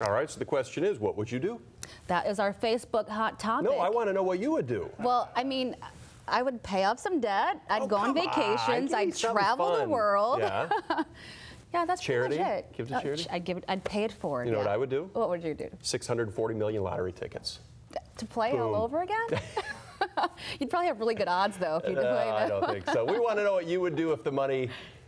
All right, so the question is, what would you do? That is our Facebook hot topic. No, I want to know what you would do. Well, I mean, I would pay off some debt. I'd go on vacations. I'd travel the world. Yeah. Yeah, that's charity. Pretty much it. Give to charity. I'd pay it forward. You know what I would do? What would you do? 640 million lottery tickets. To play Boom. all over again? You'd probably have really good odds, though, if you could play that. I don't think so. We want to know what you would do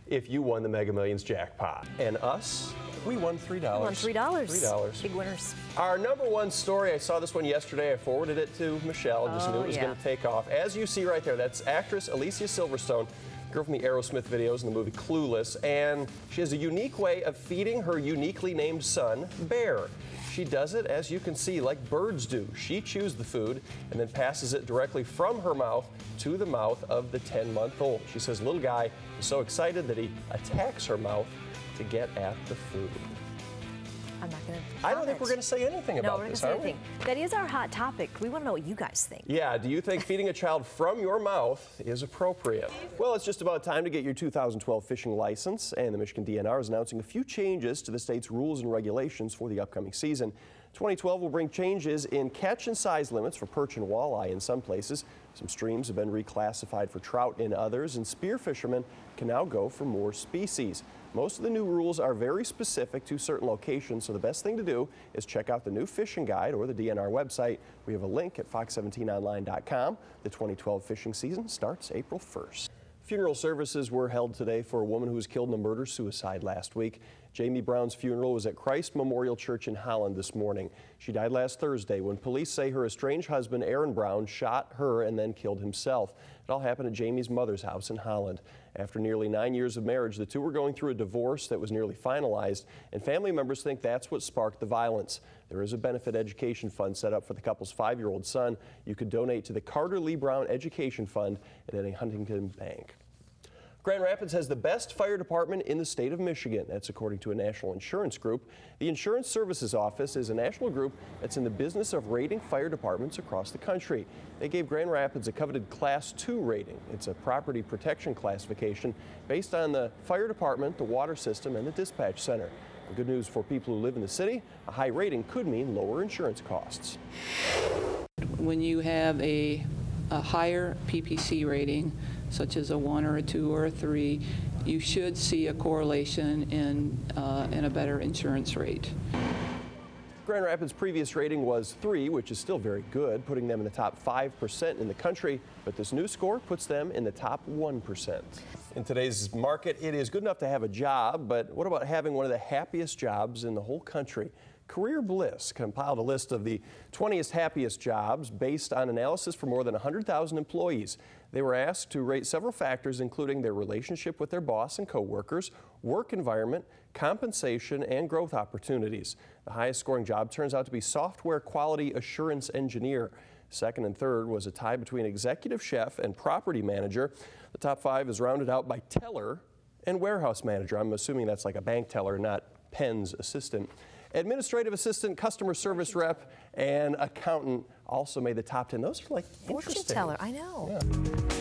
if you won the Mega Millions jackpot. And us, we won $3. We won $3. $3. Big winners. Our number one story, I saw this one yesterday. I forwarded it to Michelle. Just knew it was going to take off. As you see right there, that's actress Alicia Silverstone, girl from the Aerosmith videos in the movie Clueless, and she has a unique way of feeding her uniquely named son, Bear. She does it, as you can see, like birds do. She chews the food and then passes it directly from her mouth to the mouth of the 10-month-old. She says little guy is so excited that he attacks her mouth to get at the food. I'm not going to. I don't think we're going to say anything about this, are we? That is our hot topic. We want to know what you guys think. Yeah, do you think feeding a child from your mouth is appropriate? Well, it's just about time to get your 2012 fishing license, and the Michigan DNR is announcing a few changes to the state's rules and regulations for the upcoming season. 2012 will bring changes in catch and size limits for perch and walleye in some places. Some streams have been reclassified for trout in others, and spear fishermen can now go for more species. Most of the new rules are very specific to certain locations, so the best thing to do is check out the new fishing guide or the DNR website. We have a link at fox17online.com. The 2012 fishing season starts April 1st. Funeral services were held today for a woman who was killed in a murder-suicide last week. Jamie Brown's funeral was at Christ Memorial Church in Holland this morning. She died last Thursday when police say her estranged husband, Aaron Brown, shot her and then killed himself. It all happened at Jamie's mother's house in Holland. After nearly 9 years of marriage, the two were going through a divorce that was nearly finalized, and family members think that's what sparked the violence. There is a benefit education fund set up for the couple's 5-year-old son. You could donate to the Carter Lee Brown Education Fund at a Huntington bank. Grand Rapids has the best fire department in the state of Michigan. That's according to a national insurance group. The Insurance Services Office is a national group that's in the business of rating fire departments across the country. They gave Grand Rapids a coveted Class 2 rating. It's a property protection classification based on the fire department, the water system, and the dispatch center. The good news for people who live in the city, a high rating could mean lower insurance costs. When you have a higher PPC rating, such as a 1 or a 2 or a 3, you should see a correlation in a better insurance rate. Grand Rapids' previous rating was 3, which is still very good, putting them in the top 5% in the country, but this new score puts them in the top 1%. In today's market, it is good enough to have a job, but what about having one of the happiest jobs in the whole country? Career Bliss compiled a list of the 20th happiest jobs based on analysis for more than 100,000 employees. They were asked to rate several factors, including their relationship with their boss and coworkers, work environment, compensation, and growth opportunities. The highest scoring job turns out to be software quality assurance engineer. Second and third was a tie between executive chef and property manager. The top 5 is rounded out by teller and warehouse manager. I'm assuming that's like a bank teller, not Penn's assistant. Administrative assistant, customer service rep, and accountant also made the top 10. Those are like interesting. Teller, I know. Yeah.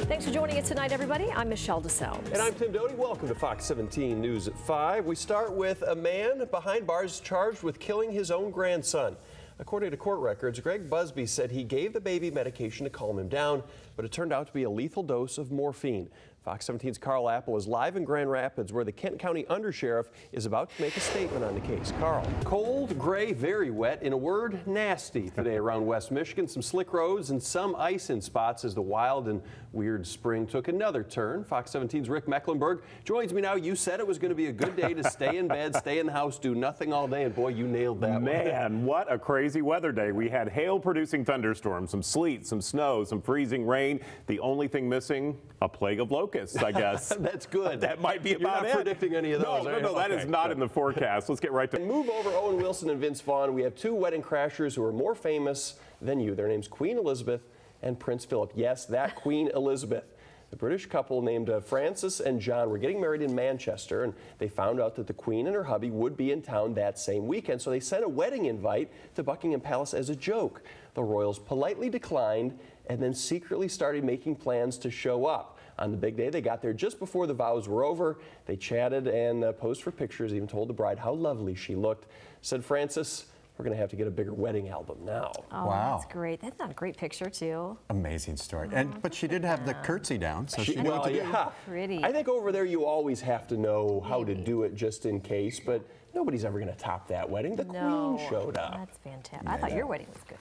Thanks for joining us tonight, everybody. I'm Michelle DeSalvo. And I'm Tim Doty. Welcome to Fox 17 News at 5. We start with a man behind bars charged with killing his own grandson. According to court records, Greg Busby said he gave the baby medication to calm him down, but it turned out to be a lethal dose of morphine. Fox 17's Carl Apple is live in Grand Rapids, where the Kent County Undersheriff is about to make a statement on the case. Carl. Cold, gray, very wet. In a word, nasty today around West Michigan. Some slick roads and some ice in spots as the wild and weird spring took another turn. Fox 17's Rick Mecklenburg joins me now. You said it was going to be a good day to stay in bed, stay in the house, do nothing all day, and boy, you nailed that one. Man, what a crazy weather day. We had hail-producing thunderstorms, some sleet, some snow, some freezing rain. The only thing missing, a plague of locusts, I guess. That's good. That might be about it. You're not predicting any of those, No, that is not in the forecast. Let's get right to it. And move over Owen Wilson and Vince Vaughn. We have 2 wedding crashers who are more famous than you. Their names Queen Elizabeth and Prince Philip. Yes, that Queen Elizabeth. The British couple named Francis and John were getting married in Manchester, and they found out that the Queen and her hubby would be in town that same weekend, so they sent a wedding invite to Buckingham Palace as a joke. The royals politely declined and then secretly started making plans to show up. On the big day, they got there just before the vows were over. They chatted and posed for pictures, even told the bride how lovely she looked. Said Francis, we're going to have to get a bigger wedding album now. Oh, Wow. That's great. That's not a great picture, too. Amazing story. But she did have the curtsy down, so she knew Well, what to do. yeah. Pretty. I think over there you always have to know how to do it just in case, but nobody's ever going to top that wedding. The Queen showed up. That's fantastic. I thought your wedding was good.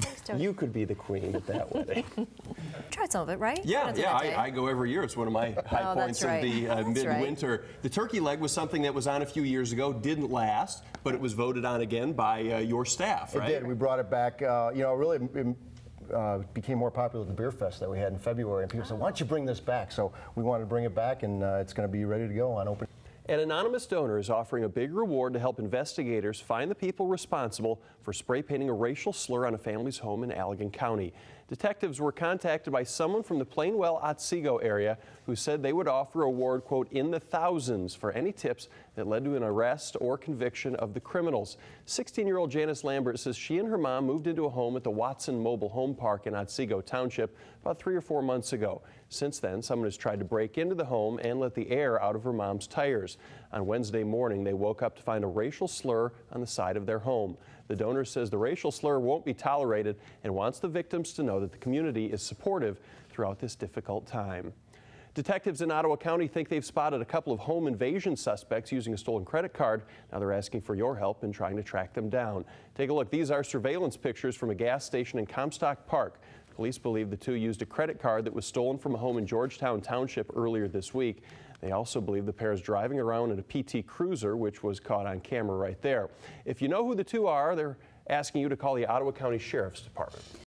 Thanks, Doty. You could be the queen at that wedding. Tried some of it, right? Yeah, Went on yeah, that day. I go every year. It's one of my high Oh, points that's right. of the That's right. midwinter. The turkey leg was something that was on a few years ago, didn't last, but it was voted on again by your staff, right? It did. We brought it back. Really became more popular at the beer fest that we had in February, and people said, "Why don't you bring this back?" So we wanted to bring it back, and it's going to be ready to go on open. An anonymous donor is offering a big reward to help investigators find the people responsible for spray painting a racial slur on a family's home in Allegan County. Detectives were contacted by someone from the Plainwell-Otsego area who said they would offer a reward, quote, in the thousands for any tips that led to an arrest or conviction of the criminals. 16-year-old Janice Lambert says she and her mom moved into a home at the Watson Mobile Home Park in Otsego Township about 3 or 4 months ago. Since then, someone has tried to break into the home and let the air out of her mom's tires. On Wednesday morning, they woke up to find a racial slur on the side of their home. The donor says the racial slur won't be tolerated and wants the victims to know that the community is supportive throughout this difficult time. Detectives in Ottawa County think they've spotted a couple of home invasion suspects using a stolen credit card. Now they're asking for your help in trying to track them down. Take a look. These are surveillance pictures from a gas station in Comstock Park. Police believe the two used a credit card that was stolen from a home in Georgetown Township earlier this week. They also believe the pair is driving around in a PT Cruiser, which was caught on camera right there. If you know who the two are, they're asking you to call the Ottawa County Sheriff's Department.